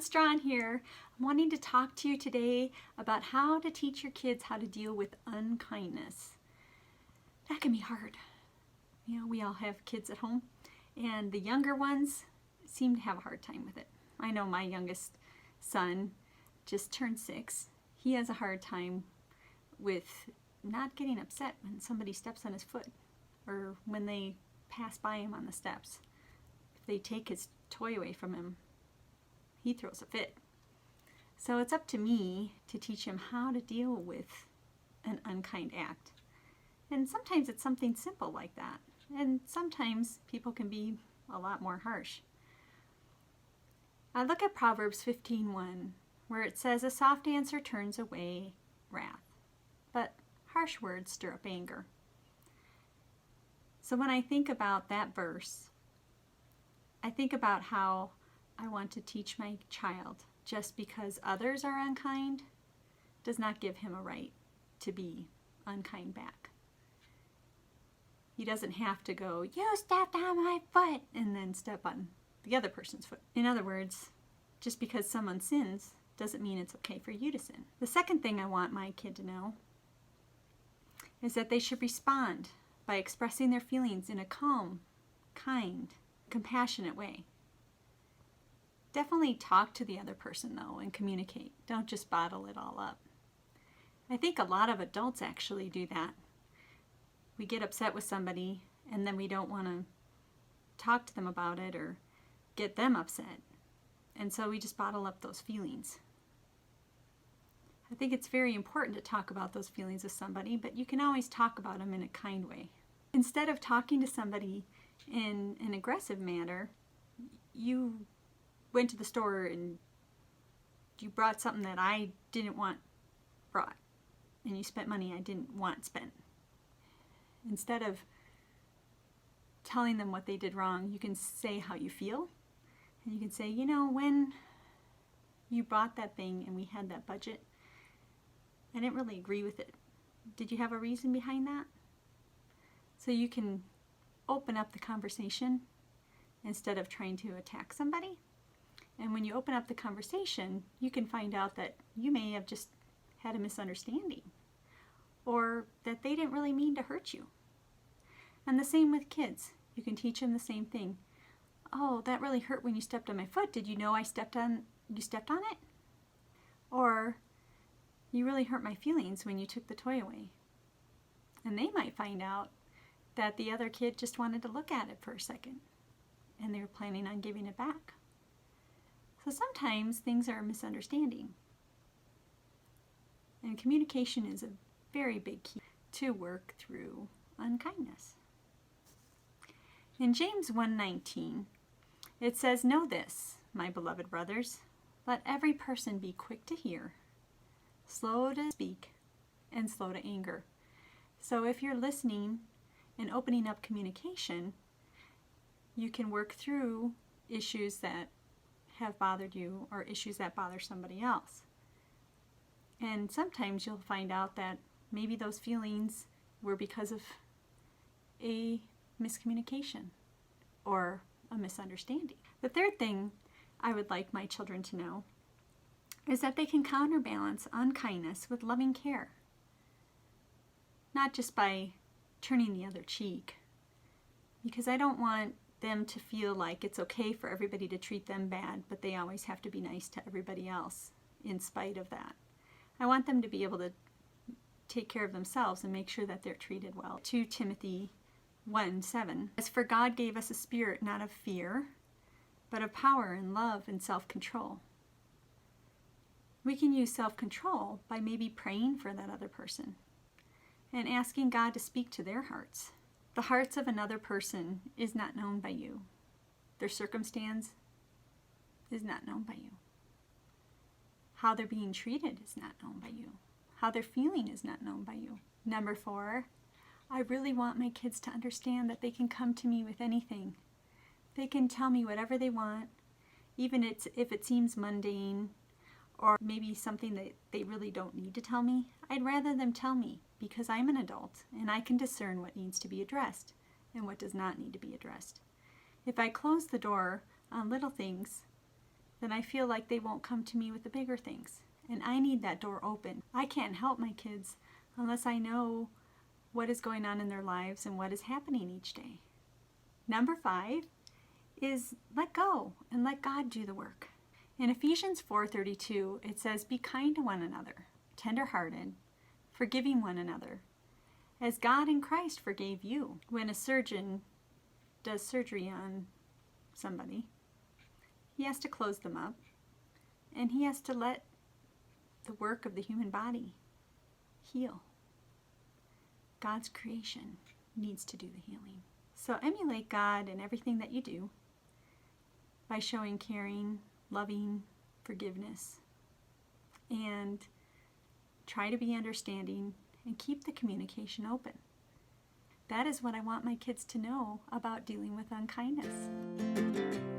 Yvonne Strachan here. I'm wanting to talk to you today about how to teach your kids how to deal with unkindness. That can be hard. You know, we all have kids at home, and the younger ones seem to have a hard time with it. I know my youngest son just turned 6. He has a hard time with not getting upset when somebody steps on his foot or when they pass by him on the steps. If they take his toy away from him, he throws a fit. So it's up to me to teach him how to deal with an unkind act. And sometimes it's something simple like that. And sometimes people can be a lot more harsh. I look at Proverbs 15:1, where it says, "A soft answer turns away wrath, but harsh words stir up anger." So when I think about that verse, I think about how I want to teach my child just because others are unkind does not give him a right to be unkind back. He doesn't have to go, "You stepped on my foot," and then step on the other person's foot. In other words, just because someone sins doesn't mean it's okay for you to sin. The second thing I want my kid to know is that they should respond by expressing their feelings in a calm, kind, compassionate way. Definitely talk to the other person though and communicate. Don't just bottle it all up. I think a lot of adults actually do that. We get upset with somebody and then we don't want to talk to them about it or get them upset. And so we just bottle up those feelings. I think it's very important to talk about those feelings with somebody, but you can always talk about them in a kind way. Instead of talking to somebody in an aggressive manner, you went to the store and you brought something that I didn't want brought, and you spent money I didn't want spent. Instead of telling them what they did wrong, you can say how you feel, and you can say, you know, when you bought that thing and we had that budget, I didn't really agree with it. Did you have a reason behind that? So you can open up the conversation instead of trying to attack somebody. And when you open up the conversation, you can find out that you may have just had a misunderstanding or that they didn't really mean to hurt you. And the same with kids. You can teach them the same thing. "Oh, that really hurt when you stepped on my foot. Did you know you stepped on it?" Or, "You really hurt my feelings when you took the toy away." And they might find out that the other kid just wanted to look at it for a second and they were planning on giving it back. So sometimes things are a misunderstanding. And communication is a very big key to work through unkindness. In James 1:19, it says, "Know this, my beloved brothers, let every person be quick to hear, slow to speak, and slow to anger." So if you're listening and opening up communication, you can work through issues that have bothered you or issues that bother somebody else. And sometimes you'll find out that maybe those feelings were because of a miscommunication or a misunderstanding. The third thing I would like my children to know is that they can counterbalance unkindness with loving care. Not just by turning the other cheek, because I don't want them to feel like it's okay for everybody to treat them bad, but they always have to be nice to everybody else in spite of that. I want them to be able to take care of themselves and make sure that they're treated well. 2 Timothy 1:7, "As for God gave us a spirit not of fear, but of power and love and self-control." We can use self-control by maybe praying for that other person and asking God to speak to their hearts. The hearts of another person is not known by you. Their circumstance is not known by you. How they're being treated is not known by you. How they're feeling is not known by you. Number 4, I really want my kids to understand that they can come to me with anything. They can tell me whatever they want, even if it seems mundane or maybe something that they really don't need to tell me. I'd rather them tell me because I'm an adult and I can discern what needs to be addressed and what does not need to be addressed. If I close the door on little things, then I feel like they won't come to me with the bigger things. And I need that door open. I can't help my kids unless I know what is going on in their lives and what is happening each day. Number 5 is let go and let God do the work. In Ephesians 4:32, it says, "Be kind to one another, tender-hearted, forgiving one another, as God in Christ forgave you." When a surgeon does surgery on somebody, he has to close them up, and he has to let the work of the human body heal. God's creation needs to do the healing. So emulate God in everything that you do by showing caring, loving, forgiveness, and try to be understanding and keep the communication open. That is what I want my kids to know about dealing with unkindness.